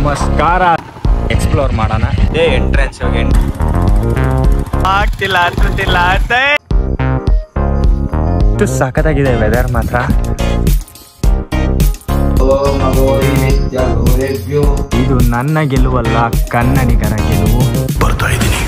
ನಮಸ್ಕಾರ. ಎಕ್ಸ್ಪ್ಲೋರ್ ಮಾಡೋಣ. ಇದೇ ಎಂಟ್ರೆನ್ಸ್. ಆಗ್ತಿಲ್ಲ, ಹತ್ತುತ್ತಿಲ್ಲ. ಎಷ್ಟು ಸಖತ್ತಾಗಿದೆ ವೆದರ್ ಮಾತ್ರ. ಇದು ನನ್ನ ಗೆಲುವಲ್ಲ, ಕನ್ನಡಿಗರ ಗೆಲುವು. ಬರ್ತಾ ಇದ್ದೀನಿ.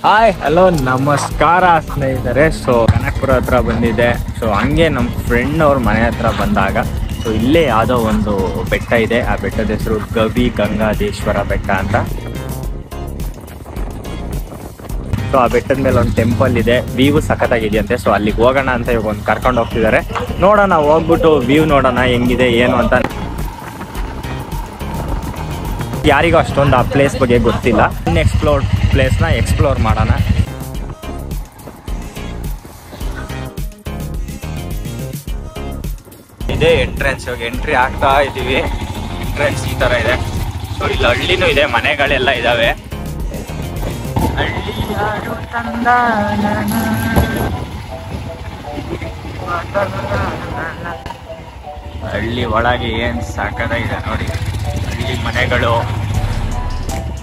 ಹಾಯ್, ಹಲೋ, ನಮಸ್ಕಾರ ಸ್ನೇಹಿತರೆ. ಸೊ ಕನಕಪುರ ಹತ್ರ ಬಂದಿದೆ. ಸೊ ಹಂಗೆ ನಮ್ಮ ಫ್ರೆಂಡ್ ಅವ್ರ ಮನೆ ಹತ್ರ ಬಂದಾಗ ಸೊ ಇಲ್ಲೇ ಯಾವುದೋ ಒಂದು ಬೆಟ್ಟ ಇದೆ. ಆ ಬೆಟ್ಟದ ಹೆಸರು ಗವಿ ಗಂಗಾಧೇಶ್ವರ ಬೆಟ್ಟ ಅಂತ. ಸೊ ಆ ಬೆಟ್ಟದ ಮೇಲೆ ಒಂದು ಟೆಂಪಲ್ ಇದೆ. ವ್ಯೂ ಸಖತ್ತಾಗಿದೆಯಂತೆ. ಸೊ ಅಲ್ಲಿಗೆ ಹೋಗೋಣ ಅಂತ ಇವಾಗ ಒಂದು ಕರ್ಕೊಂಡು ಹೋಗ್ತಿದ್ದಾರೆ. ನೋಡೋಣ, ಹೋಗ್ಬಿಟ್ಟು ವ್ಯೂ ನೋಡೋಣ ಹೆಂಗಿದೆ ಏನು ಅಂತ. ಯಾರಿಗೂ ಅಷ್ಟೊಂದು ಆ ಪ್ಲೇಸ್ ಬಗ್ಗೆ ಗೊತ್ತಿಲ್ಲ. ಅನ್ಎಕ್ಸ್ಪ್ಲೋರ್ಡ್ ಪ್ಲೇಸ್ನ ಎಕ್ಸ್ಪ್ಲೋರ್ ಮಾಡೋಣ. ಇದೇ ಎಂಟ್ರೆನ್ಸ್. ಇವಾಗ ಎಂಟ್ರಿ ಆಗ್ತಾ ಇದ್ದೀವಿ. ಎಂಟ್ರೆನ್ಸ್ ಈ ಥರ ಇದೆ. ಸೊ ಇಲ್ಲಿ ಹಳ್ಳಿನೂ ಇದೆ, ಮನೆಗಳೆಲ್ಲ ಇದ್ದಾವೆ. ಹಳ್ಳಿ ಒಳಗೆ ಏನು ಸಾಕಾಗಿದೆ ನೋಡಿ. ಹಳ್ಳಿ ಮನೆಗಳು,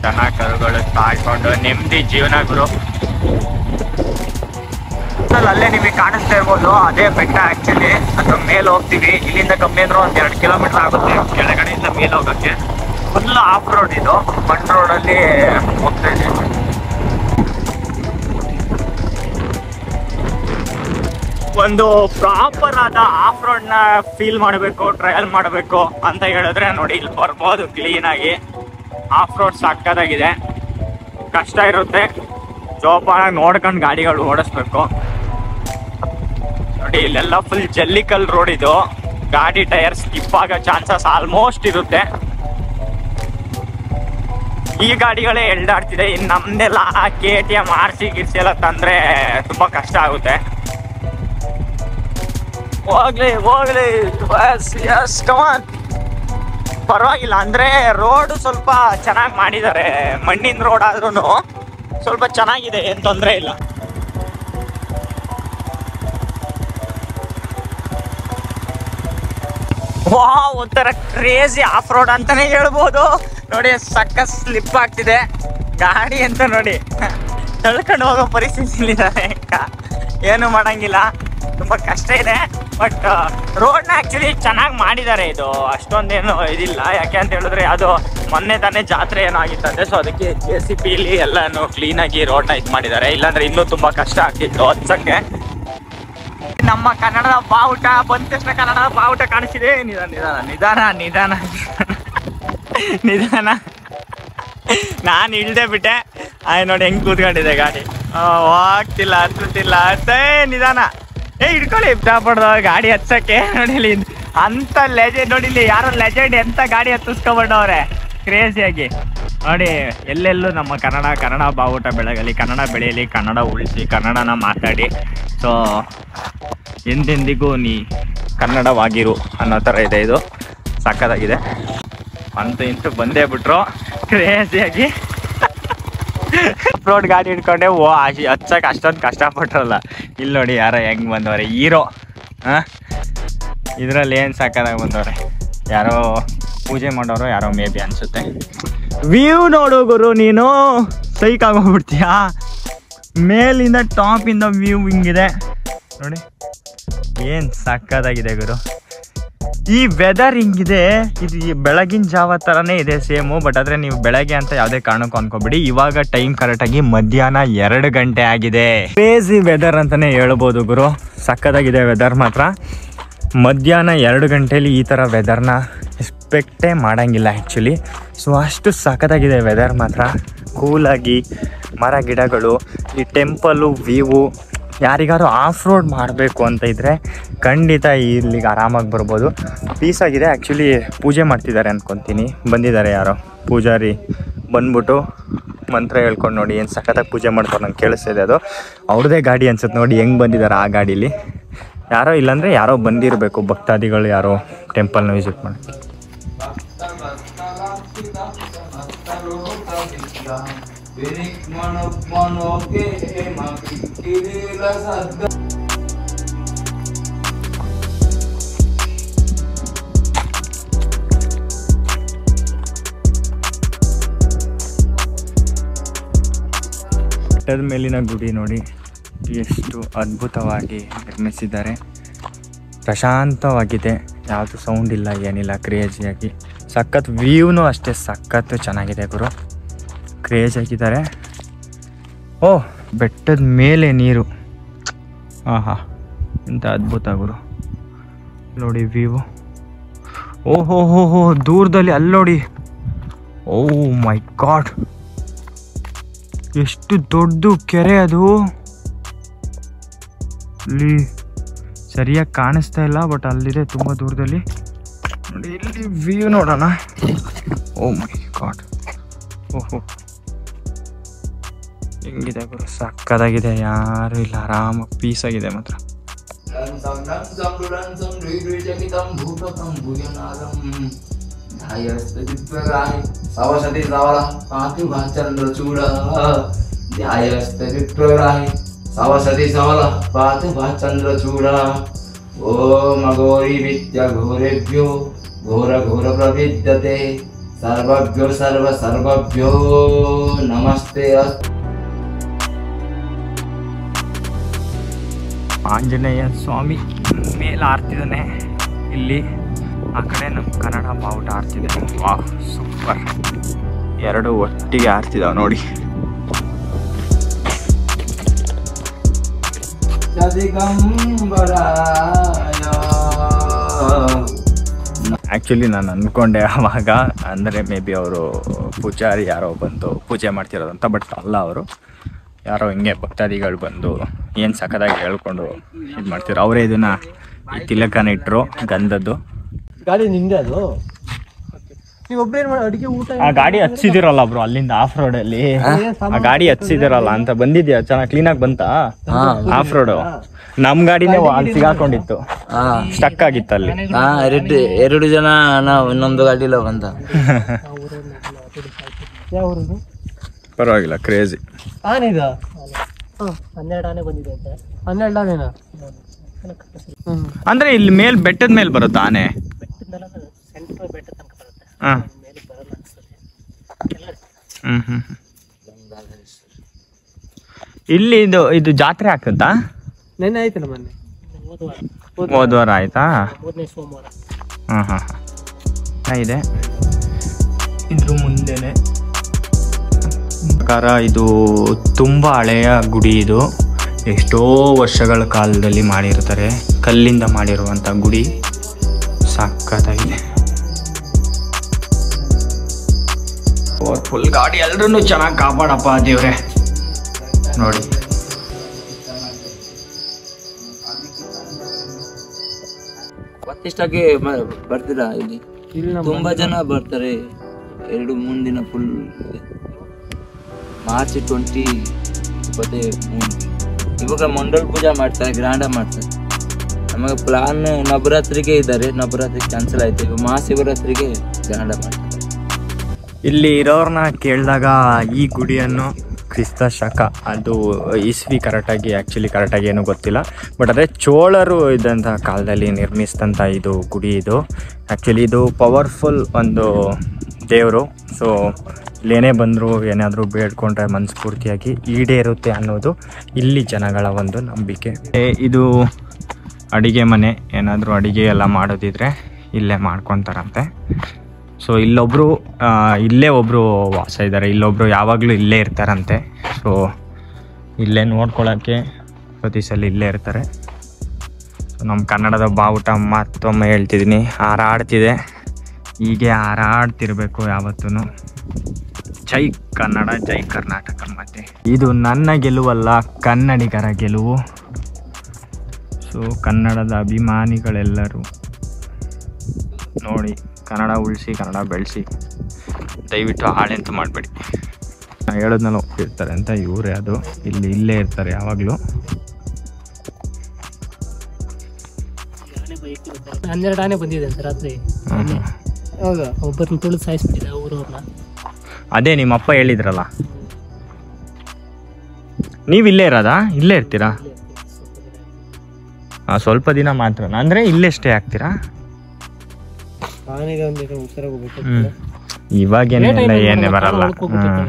ದನ ಕರುಗಳು ಕಾಯ್ಕೊಂಡು ನೆಮ್ಮದಿ ಜೀವನ ಗುರು. ಅಲ್ಲೇ ನಿಮಗೆ ಕಾಣಿಸ್ತಾ ಇರ್ಬೋದು, ಅದೇ ಬೆಟ್ಟ ಆಕ್ಚುಲಿ. ಅಥವಾ ಮೇಲೆ ಹೋಗ್ತೀವಿ. ಇಲ್ಲಿಂದ ಕಮ್ಮಿ ಅಂದ್ರೆ ಒಂದು 2 ಕಿಲೋಮೀಟರ್ ಆಗುತ್ತೆ ಕೆಳಗಡೆಯಿಂದ ಮೇಲೆ ಹೋಗೋಕ್ಕೆ. ಫುಲ್ ಆಫ್ ರೋಡ್ ಇದು. ಮಣ್ ರೋಡಲ್ಲಿ ಹೋಗ್ತಾ ಇದೆ. ಒಂದು ಪ್ರಾಪರ್ ಆದ ಆಫ್ ರೋಡ್ ನ ಫೀಲ್ ಮಾಡಬೇಕು, ಟ್ರಯಲ್ ಮಾಡಬೇಕು ಅಂತ ಹೇಳಿದ್ರೆ ನೋಡಿ ಇಲ್ಲಿ ಬರ್ಬೋದು. ಕ್ಲೀನ್ ಆಗಿ ಆಫ್ ರೋಡ್ ಸಾಕಾಗಿದೆ. ಕಷ್ಟ ಇರುತ್ತೆ, ಜೋಪಾನ ನೋಡ್ಕೊಂಡು ಗಾಡಿಗಳು ಓಡಿಸ್ಬೇಕು. ನೋಡಿ ಇಲ್ಲೆಲ್ಲ ಫುಲ್ ಜಲ್ಲಿಕಲ್ ರೋಡ್ ಇದು. ಗಾಡಿ ಟೈರ್ ಸ್ಕಿಪ್ ಆಗೋ ಚಾನ್ಸಸ್ ಆಲ್ಮೋಸ್ಟ್ ಇರುತ್ತೆ. ಈ ಗಾಡಿಗಳೇ ಎಳ್ದಾಡ್ತಿದೆ. ಇನ್ನು ನಮ್ದೆಲ್ಲ KTM RC ಗಿರ್ಸಿ ಎಲ್ಲ ತಂದ್ರೆ ತುಂಬಾ ಕಷ್ಟ ಆಗುತ್ತೆ. ಹೋಗ್ಲಿ ಎಸ್ ಕಮಾನ್. ಪರವಾಗಿಲ್ಲ, ಅಂದ್ರೆ ರೋಡ್ ಸ್ವಲ್ಪ ಚೆನ್ನಾಗಿ ಮಾಡಿದ್ದಾರೆ. ಮಣ್ಣಿನ ರೋಡ್ ಆದ್ರೂ ಸ್ವಲ್ಪ ಚೆನ್ನಾಗಿದೆ, ಏನ್ ತೊಂದರೆ ಇಲ್ಲ. ಒಂಥರ ಕ್ರೇಜಿ ಆಫ್ ರೋಡ್ ಅಂತಾನೆ ಹೇಳ್ಬೋದು. ನೋಡಿ ಸಕ್ಕ ಸ್ಲಿಪ್ ಆಗ್ತಿದೆ ಗಾಡಿ ಅಂತ. ನೋಡಿ ತಳ್ಕೊಂಡು ಹೋಗೋ ಪರಿಸ್ಥಿತಿ ಏನು ಮಾಡಂಗಿಲ್ಲ. ತುಂಬಾ ಕಷ್ಟ ಇದೆ. ಬಟ್ ರೋಡ್ನ ಆಕ್ಚುಲಿ ಚೆನ್ನಾಗಿ ಮಾಡಿದ್ದಾರೆ. ಇದು ಅಷ್ಟೊಂದೇನು ಇದಿಲ್ಲ. ಯಾಕೆ ಅಂತ ಹೇಳಿದ್ರೆ ಅದು ಮೊನ್ನೆ ತಾನೇ ಜಾತ್ರೆ ಏನೋ ಆಗಿತ್ತಂತೆ. ಸೊ ಅದಕ್ಕೆ JCBಲಿ ಎಲ್ಲಾನು ಕ್ಲೀನಾಗಿ ರೋಡ್ನ ಇದು ಮಾಡಿದ್ದಾರೆ. ಇಲ್ಲಾಂದ್ರೆ ಇನ್ನೂ ತುಂಬಾ ಕಷ್ಟ ಆಗ್ತಿತ್ತು ಹತ್ಸಕ್ಕೆ. ನಮ್ಮ ಕನ್ನಡದ ಬಾವುಟ ಬಂದ ತಕ್ಷಣ ಕನ್ನಡದ ಬಾವುಟ ಕಾಣಿಸಿದೆ. ನಿಧಾನ ನಾನು ಇಳ್ದೆ ಬಿಟ್ಟೆ. ನೋಡಿ ಹೆಂಗ್ ಕೂತ್ಕೊಂಡಿದೆ ಗಾಡಿ. ಹೋಗ್ತಿಲ್ಲ, ಹತ್ತುತ್ತಿಲ್ಲ. ನಿಧಾನ ಹಿಡ್ಕೊಳ್ಳಿ ಇಷ್ಟಪಡ್ದ ಗಾಡಿ ಹಚ್ಚಕ್ಕೆ. ನೋಡಿಲಿ ಅಂತ ಲೆಜೆಂಡ್. ನೋಡಿಲಿ ಯಾರೋ ಲೆಜೆಂಡ್ ಎಂತ ಗಾಡಿ ಹತ್ತಿಸ್ಕೊಬಿಟ್ಟವ್ರೆ ಕ್ರೇಜಿಯಾಗಿ. ನೋಡಿ ಎಲ್ಲೆಲ್ಲೂ ನಮ್ಮ ಕನ್ನಡ ಬಾವುಟ ಬೆಳಗಲಿ, ಕನ್ನಡ ಬೆಳೆಯಲಿ, ಕನ್ನಡ ಉಳಿಸಿ, ಕನ್ನಡನ ಮಾತಾಡಿ. ಸೊ ಎಂದೆಂದಿಗೂ ನೀ ಕನ್ನಡವಾಗಿರು ಅನ್ನೋ ಥರ ಇದೆ. ಇದು ಸಕ್ಕತ್ತಾಗಿದೆ. ಇಂತೂ ಬಂದೇ ಬಿಟ್ರು ಕ್ರೇಜಿಯಾಗಿ. ರೋಡ್ ಗಾಡಿ ಹಿಡ್ಕೊಂಡೆ ಹಚ್ಚಕ್ಕೆ ಅಷ್ಟೊಂದು ಕಷ್ಟಪಟ್ರಲ್ಲ. ಇಲ್ಲಿ ನೋಡಿ ಯಾರೋ ಹೆಂಗ್ ಬಂದವ್ರೆ, ಹೀರೋ. ಇದರಲ್ಲಿ ಏನು ಸಾಕಾದಾಗ ಬಂದವ್ರೆ. ಯಾರೋ ಪೂಜೆ ಮಾಡೋರು ಯಾರೋ ಮೇ ಬಿ ಅನ್ಸುತ್ತೆ. ವ್ಯೂ ನೋಡು ಗುರು, ನೀನು ಸೈಕ್ ಆಗೋಗ್ಬಿಡ್ತೀಯಾ. ಮೇಲಿಂದ ಟಾಪಿಂದ ವ್ಯೂ ಹಿಂಗಿದೆ ನೋಡಿ. ಏನು ಸಕ್ಕತ್ತಾಗಿದೆ ಗುರು. ಈ ವೆದರ್ ಹಿಂಗಿದೆ. ಇದು ಬೆಳಗಿನ ಜಾವ ಥರನೇ ಇದೆ ಸೇಮು. ಬಟ್ ಆದರೆ ನೀವು ಬೆಳಗ್ಗೆ ಅಂತ ಯಾವುದೇ ಕಾರಣಕ್ಕೂ ಅನ್ಕೋಬಿಡಿ. ಇವಾಗ ಟೈಮ್ ಕರೆಕ್ಟಾಗಿ ಮಧ್ಯಾಹ್ನ 2 ಗಂಟೆ ಆಗಿದೆ. ಕ್ರೇಜಿ ವೆದರ್ ಅಂತಲೇ ಹೇಳ್ಬೋದು ಗುರು. ಸಕ್ಕತ್ತಾಗಿದೆ ವೆದರ್ ಮಾತ್ರ. ಮಧ್ಯಾಹ್ನ 2 ಗಂಟೆಯಲ್ಲಿ ಈ ಥರ ವೆದರ್ನ ಎಕ್ಸ್ಪೆಕ್ಟೇ ಮಾಡೋಂಗಿಲ್ಲ ಆ್ಯಕ್ಚುಲಿ. ಸೊ ಅಷ್ಟು ಸಖತ್ತಾಗಿದೆ ವೆದರ್ ಮಾತ್ರ. ಕೂಲಾಗಿ ಮರ ಗಿಡಗಳು, ಈ ಟೆಂಪಲ್ಲು ವ್ಯೂ. ಯಾರಿಗಾರು ಆಫ್ ರೋಡ್ ಮಾಡಬೇಕು ಅಂತ ಇದ್ದರೆ ಖಂಡಿತ ಇಲ್ಲಿಗೆ ಆರಾಮಾಗಿ ಬರ್ಬೋದು. ಪೀಸಾಗಿದೆ. ಆ್ಯಕ್ಚುಲಿ ಪೂಜೆ ಮಾಡ್ತಿದ್ದಾರೆ ಅಂದ್ಕೊತೀನಿ. ಬಂದಿದ್ದಾರೆ ಯಾರೋ ಪೂಜಾರಿ ಬಂದ್ಬಿಟ್ಟು ಮಂತ್ರ ಹೇಳ್ಕೊಂಡು ನೋಡಿ ಏನು ಸಖತ್ತಾಗಿ ಪೂಜೆ ಮಾಡ್ತಾರೆ. ನಂಗೆ ಕೇಳಿಸ್ತಿದೆ. ಅದು ಅವ್ರದ್ದೇ ಗಾಡಿ ಅನ್ಸುತ್ತೆ. ನೋಡಿ ಹೆಂಗೆ ಬಂದಿದ್ದಾರೆ ಆ ಗಾಡೀಲಿ. ಯಾರೋ ಇಲ್ಲಾಂದರೆ ಯಾರೋ ಬಂದಿರಬೇಕು ಭಕ್ತಾದಿಗಳು, ಯಾರೋ ಟೆಂಪಲ್ನ ವಿಸಿಟ್ ಮಾಡಿ. ಬೆಟ್ಟದ ಮೇಲಿನ ಗುಡಿ ನೋಡಿ ಎಷ್ಟು ಅದ್ಭುತವಾಗಿ ನಿರ್ಮಿಸಿದ್ದಾರೆ. ಪ್ರಶಾಂತವಾಗಿದೆ, ಯಾವುದು ಸೌಂಡ್ ಇಲ್ಲ, ಏನಿಲ್ಲ, ಕ್ರೇಜಿಯಾಗಿ. ಸಖತ್ ವ್ಯೂನೂ ಅಷ್ಟೇ ಸಖತ್ತು ಚೆನ್ನಾಗಿದೆ ಗುರು, ಕ್ರೇಜ್ ಆಗಿದ್ದಾರೆ. ಓಹ್, ಬೆಟ್ಟದ ಮೇಲೆ ನೀರು, ಆಹಾ ಇಂಥ ಅದ್ಭುತ ಗುರು. ನೋಡಿ ವ್ಯೂ, ಓಹೋ ಹೋ ಹೋ, ದೂರದಲ್ಲಿ ಅಲ್ಲಿ ನೋಡಿ. ಓ ಮೈ ಗಾಡ್, ಎಷ್ಟು ದೊಡ್ಡ ಕೆರೆ ಅದು. ಇಲ್ಲಿ ಸರಿಯಾಗಿ ಕಾಣಿಸ್ತಾ ಇಲ್ಲ, ಬಟ್ ಅಲ್ಲಿದೆ ತುಂಬ ದೂರದಲ್ಲಿ. ನೋಡಿ ಇಲ್ಲಿ ವ್ಯೂ ನೋಡೋಣ. ಓ ಮೈ ಗಾಡ್, ಓಹೋ ಹೆಂಗಿದೆ ಗುರು, ಸಕ್ಕದಾಗಿದೆ. ಯಾರು ಇಲ್ಲ, ಆರಾಮಾಗಿ ಪೀಸ್ ಆಗಿದೆ ಮಾತ್ರ. ಸವಸತಿ ಸವಲ ಪಾತು ಚಂದ್ರ ಚೂಡ. ಓಂ ಅಘೋರಿ ವಿದ್ಯ ಘೋರೇಭ್ಯೋ ಘೋರ ಘೋರ ಪ್ರವಿದ್ಯತೆ. ಸರ್ವಭ್ಯೋ ಸರ್ವ ಸರ್ವಭ್ಯೋ ನಮಸ್ತೆ. ಆಂಜನೇಯ ಸ್ವಾಮಿ ಮೇಲೆ ಆರ್ತಿದ್ದಾನೆ ಇಲ್ಲಿ, ಆ ಕಡೆ ನಮ್ಮ ಕನ್ನಡ ಬಾವುಟ ಆರ್ತಿದೆ. ವಾಹ್ ಸೂಪರ್, ಎರಡು ಒಟ್ಟಿಗೆ ಆರ್ತಿದಾವೆ ನೋಡಿ. ಆ್ಯಕ್ಚುಲಿ ನಾನು ಅಂದ್ಕೊಂಡೆ ಆವಾಗ, ಅಂದರೆ ಮೇ ಬಿ ಅವರು ಪೂಜಾರಿ ಯಾರೋ ಬಂದು ಪೂಜೆ ಮಾಡ್ತಿರೋದಂತ, ಬಟ್ ಅಲ್ಲ, ಅವರು ಯಾರೋ ಹಿಂಗೆ ಭಕ್ತಾದಿಗಳು ಬಂದು ಏನು ಸಖತ್ತಾಗಿ ಹೇಳ್ಕೊಂಡು ಇದು ಮಾಡ್ತಿದ್ರು. ಅವರೇ ಇದನ್ನು ಈ ತಿಲಕನ ಇಟ್ಟರು, ಗಂಧದ್ದು. ಗಾಡಿ ನಿಂದೆ ಅದು? ಅಡಿಗೆ ಊಟ ಆ ಗಾಡಿ ಹಚ್ಚಿದಿರಲ್ಲ ಬ್ರೋ, ಅಲ್ಲಿಂದ ಆಫ್ ರೋಡಲ್ಲಿ ಆ ಗಾಡಿ ಹಚ್ಚಿದಿರಲ್ಲ ಅಂತ ಬಂದಿದ್ಯಾ? ಚೆನ್ನಾಗಿ ಕ್ಲೀನಾಗಿ ಬಂತಾ ಆಫ್ ರೋಡು? ನಮ್ ಗಾಡಿನೇ ಅಲ್ಲಿ ಸಿಗಾಕೊಂಡಿತ್ತು, ಸ್ಟಕ್ ಆಗಿತ್ತು ಅಲ್ಲಿ. ಎರಡು ಜನ ನಾವು ಇನ್ನೊಂದು ಗಾಡಿಲ್ಲ ಬಂದ. ಪರವಾಗಿಲ್ಲ, ಕ್ರೇಜಿ. ಆನೆಗ 12 ಆನೆ ಬಂದಿದೆ ಅಂತೆ. 12 ಆನೆನಾ? ಅಂದ್ರೆ ಇಲ್ಲಿ ಮೇಲ್ ಬೆಟ್ಟದ ಮೇಲೆ ಬರುತ್ತೆ ಆನೆ? ಇಲ್ಲಿ ಇದು ಜಾತ್ರೆ ಆಗ್ತದಾ? ನೆನ್ನೆ ಆಯ್ತಲ್ಲ, ಮೊನ್ನೆ ಹೋದ್ವಾರ ಆಯ್ತಾ? ಸೋಮವಾರ. ಇದೆ ಇದ್ರ ಮುಂದೆನೆ ಪ್ರಕಾರ ಇದು ತುಂಬ ಹಳೆಯ ಗುಡಿ. ಇದು ಎಷ್ಟೋ ವರ್ಷಗಳ ಕಾಲದಲ್ಲಿ ಮಾಡಿರ್ತಾರೆ, ಕಲ್ಲಿಂದ ಮಾಡಿರುವಂಥ ಗುಡಿ. ಸಕ್ಕತ್ತಾಗಿದೆ. ಫುಲ್ ಗಾಡಿ ಎಲ್ರೂ ಚೆನ್ನಾಗಿ ಕಾಪಾಡಪ್ಪ ದೇವ್ರೆ. ನೋಡಿ ಪ್ರತಿಷ್ಠಾಗೆ ಬರ್ತೀರಾ? ಇಲ್ಲಿ ತುಂಬಾ ಜನ ಬರ್ತಾರೆ. 2-3 ದಿನ ಫುಲ್. ಮಾರ್ಚ್ 23 ಇವಾಗ ಮಂಡಲ್ ಪೂಜಾ ಮಾಡ್ತಾರೆ, ಗ್ರ್ಯಾಂಡ ಮಾಡ್ತಾರೆ. ನಮಗೆ ಪ್ಲಾನ್ ನವರಾತ್ರಿಗೆ ಇದ್ದಾರೆ, ನವರಾತ್ರಿ ಕ್ಯಾನ್ಸಲ್ ಆಯ್ತು. ಈಗ ಮಹಾಶಿವರಾತ್ರಿಗೆ ಗ್ರ್ಯಾಂಡ ಮಾಡ್ತಾರೆ. ಇಲ್ಲಿ ಇರೋರ್ನ ಕೇಳಿದಾಗ ಈ ಗುಡಿಯನ್ನು ಕ್ರಿಸ್ತ ಶಕ, ಅದು ಇಸ್ವಿ ಕರೆಕ್ಟಾಗಿ ಏನೂ ಗೊತ್ತಿಲ್ಲ, ಬಟ್ ಅದೇ ಚೋಳರು ಇದ್ದಂಥ ಕಾಲದಲ್ಲಿ ನಿರ್ಮಿಸಿದಂಥ ಇದು ಗುಡಿ. ಇದು ಆ್ಯಕ್ಚುಲಿ ಇದು ಪವರ್ಫುಲ್ ಒಂದು ದೇವರು. ಸೊ ಇಲ್ಲೇನೇ ಬಂದರೂ ಏನಾದರೂ ಬೇಡ್ಕೊಂಡ್ರೆ ಮನಸ್ಫೂರ್ತಿಯಾಗಿ ಈಡೇರುತ್ತೆ ಅನ್ನೋದು ಇಲ್ಲಿ ಜನಗಳ ಒಂದು ನಂಬಿಕೆ. ಇದು ಅಡಿಗೆ ಮನೆ, ಏನಾದರೂ ಅಡಿಗೆ ಎಲ್ಲ ಮಾಡೋದಿದ್ರೆ ಇಲ್ಲೇ ಮಾಡ್ಕೊತಾರಂತೆ. ಸೊ ಇಲ್ಲೇ ಒಬ್ಬರು ವಾಸ ಇದ್ದಾರೆ, ಇಲ್ಲೊಬ್ಬರು ಯಾವಾಗಲೂ ಇಲ್ಲೇ ಇರ್ತಾರಂತೆ. ಸೊ ಇಲ್ಲೇ ನೋಡ್ಕೊಳ್ಳೋಕ್ಕೆ ಪ್ರತಿ ಸಲ ಇಲ್ಲೇ ಇರ್ತಾರೆ. ಸೊ ನಮ್ಮ ಕನ್ನಡದ ಬಾವುಟ ಮತ್ತೊಮ್ಮೆ ಹೇಳ್ತಿದ್ದೀನಿ, ಹಾರಾಡ್ತಿದೆ. ಹೀಗೆ ಹಾರಾಡ್ತಿರ್ಬೇಕು ಯಾವತ್ತೂ. ಜೈ ಕನ್ನಡ, ಜೈ ಕರ್ನಾಟಕ. ಮತ್ತು ಇದು ನನ್ನ ಗೆಲುವಲ್ಲ, ಕನ್ನಡಿಗರ ಗೆಲುವು. ಸೊ ಕನ್ನಡದ ಅಭಿಮಾನಿಗಳೆಲ್ಲರೂ ನೋಡಿ, ಕನ್ನಡ ಉಳಿಸಿ, ಕನ್ನಡ ಬೆಳೆಸಿ, ದಯವಿಟ್ಟು ಹಾಳೆಂತ ಮಾಡಬೇಡಿ. ಹೇಳೋದ್ನೆಲ್ಲ ಒಪ್ಪಿರ್ತಾರೆ ಅಂತ ಇವರೇ, ಅದು ಇಲ್ಲೇ ಇರ್ತಾರೆ ಯಾವಾಗಲೂ. 12 ಆನೆ ಬಂದಿದೆ ಅಂತ ರಾತ್ರಿ. ಹೌದಾ? ಒಬ್ಬರನ್ನ ತುಳಿದು ಸಾಯಿಸ್ಬಿಟ್ಟಿದೆ ಊರವ್ರನ್ನ. ಅದೇ ನಿಮ್ಮಪ್ಪ ಹೇಳಿದ್ರಲ್ಲ. ನೀವು ಇಲ್ಲೇ ಇರೋದಾ? ಇಲ್ಲೇ ಇರ್ತೀರಾ? ಸ್ವಲ್ಪ ದಿನ ಮಾತ್ರ, ಅಂದರೆ ಇಲ್ಲೇ ಸ್ಟೇ ಆಗ್ತೀರಾ? ಇವಾಗೇನಿಲ್ಲ ಏನೇ ಬರಲ್ಲ.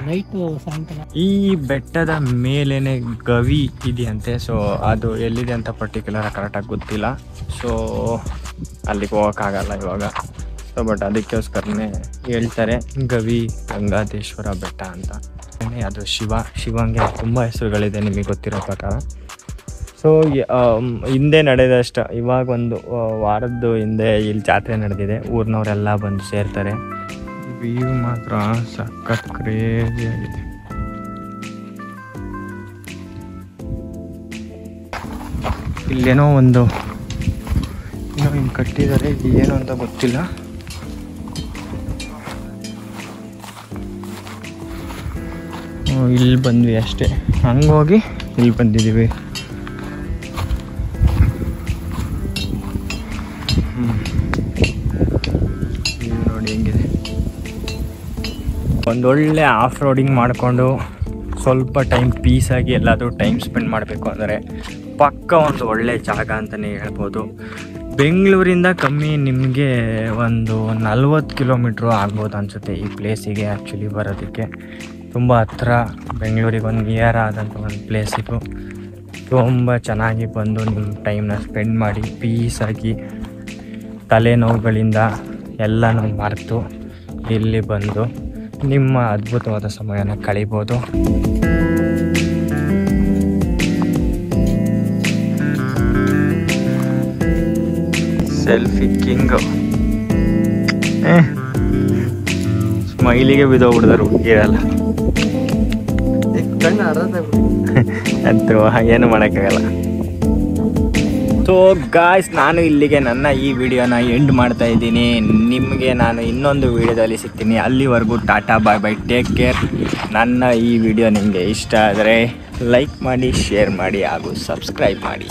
ನೈಟ್ ಸಾಯಂಕಾಲ ಈ ಬೆಟ್ಟದ ಮೇಲೇನೆ ಗವಿ ಇದೆಯಂತೆ. ಸೊ ಅದು ಎಲ್ಲಿದೆ ಅಂತ ಪರ್ಟಿಕ್ಯುಲರ್ ಕರೆಕ್ಟಾಗಿ ಗೊತ್ತಿಲ್ಲ. ಸೊ ಅಲ್ಲಿಗೆ ಹೋಗೋಕ್ಕಾಗಲ್ಲ ಇವಾಗ. ಸೊ ಬಟ್ ಅದಕ್ಕೋಸ್ಕರನೇ ಹೇಳ್ತಾರೆ ಗವಿ ಗಂಗಾಧೇಶ್ವರ ಬೆಟ್ಟ ಅಂತ. ಅದು ಶಿವಂಗೆ ತುಂಬ ಹೆಸರುಗಳಿದೆ ನಿಮಗೆ ಗೊತ್ತಿರೋ ಪ್ರಕಾರ. ಸೊ ಹಿಂದೆ ನಡೆದಷ್ಟು ಇವಾಗ ಒಂದು ವಾರದ್ದು ಹಿಂದೆ ಇಲ್ಲಿ ಜಾತ್ರೆ ನಡೆದಿದೆ. ಊರಿನವರೆಲ್ಲ ಬಂದು ಸೇರ್ತಾರೆ. ವ್ಯೂ ಮಾತ್ರ ಸಖತ್ ಕ್ರೇಜಿ ಆಗಿದೆ. ಇಲ್ಲೇನೋ ಒಂದು ಏನೋ ಹಿಂಗೆ ಕಟ್ಟಿದ್ದಾರೆ, ಏನು ಅಂತ ಗೊತ್ತಿಲ್ಲ. ಇಲ್ಲಿ ಬಂದ್ವಿ ಅಷ್ಟೇ, ಹಂಗೆ ಹೋಗಿ ಇಲ್ಲಿ ಬಂದಿದ್ದೀವಿ. ನೋಡಿ ಹೆಂಗಿದೆ. ಒಂದೊಳ್ಳೆ ಆಫ್ ರೋಡಿಂಗ್ ಮಾಡಿಕೊಂಡು ಸ್ವಲ್ಪ ಟೈಮ್ ಪೀಸಾಗಿ ಎಲ್ಲಾದರೂ ಟೈಮ್ ಸ್ಪೆಂಡ್ ಮಾಡಬೇಕು ಅಂದರೆ ಪಕ್ಕ ಒಂದು ಒಳ್ಳೆ ಜಾಗ ಅಂತಲೇ ಹೇಳ್ಬೋದು. ಬೆಂಗಳೂರಿಂದ ಕಮ್ಮಿ ನಿಮಗೆ ಒಂದು 40 ಕಿಲೋಮೀಟ್ರು ಆಗ್ಬೋದು ಅನಿಸುತ್ತೆ ಈ ಪ್ಲೇಸಿಗೆ ಆ್ಯಕ್ಚುಲಿ ಬರೋದಕ್ಕೆ. ತುಂಬ ಹತ್ರ, ಬೆಂಗಳೂರಿಗೆ ಒಂದು ನಿಯರ್ ಆದಂಥ ಒಂದು ಪ್ಲೇಸ್ ಇದು. ತುಂಬ ಚೆನ್ನಾಗಿ ಬಂದು ನಿಮ್ಮ ಟೈಮ್ನ ಸ್ಪೆಂಡ್ ಮಾಡಿ ಪೀಸಾಗಿ ತಲೆನೋವುಗಳಿಂದ ಎಲ್ಲನೂ ಮರೆತು ಇಲ್ಲಿ ಬಂದು ನಿಮ್ಮ ಅದ್ಭುತವಾದ ಸಮಯನ ಕಳಿಬೋದು. Selfie king ಸ್ಮೈಲಿಗೆ ಬಿದ್ದೋಗ್ಬಿಡ್ತಾರೆ ಹುಡುಗಿರಲ್ಲ. ಅಂತೂ ಏನು ಮಾಡೋಕ್ಕಾಗಲ್ಲ. ಸೊ ಗಾಯ್ಸ್, ನಾನು ಇಲ್ಲಿಗೆ ನನ್ನ ಈ ವಿಡಿಯೋನ ಎಂಡ್ ಮಾಡ್ತಾ ಇದ್ದೀನಿ. ನಿಮಗೆ ನಾನು ಇನ್ನೊಂದು ವಿಡಿಯೋದಲ್ಲಿ ಸಿಗ್ತೀನಿ. ಅಲ್ಲಿವರೆಗೂ ಟಾಟಾ ಬಾಯ್ ಬೈ, ಟೇಕ್ ಕೇರ್. ನನ್ನ ಈ ವಿಡಿಯೋ ನಿಮಗೆ ಇಷ್ಟ ಆದರೆ ಲೈಕ್ ಮಾಡಿ, ಶೇರ್ ಮಾಡಿ ಹಾಗೂ ಸಬ್ಸ್ಕ್ರೈಬ್ ಮಾಡಿ.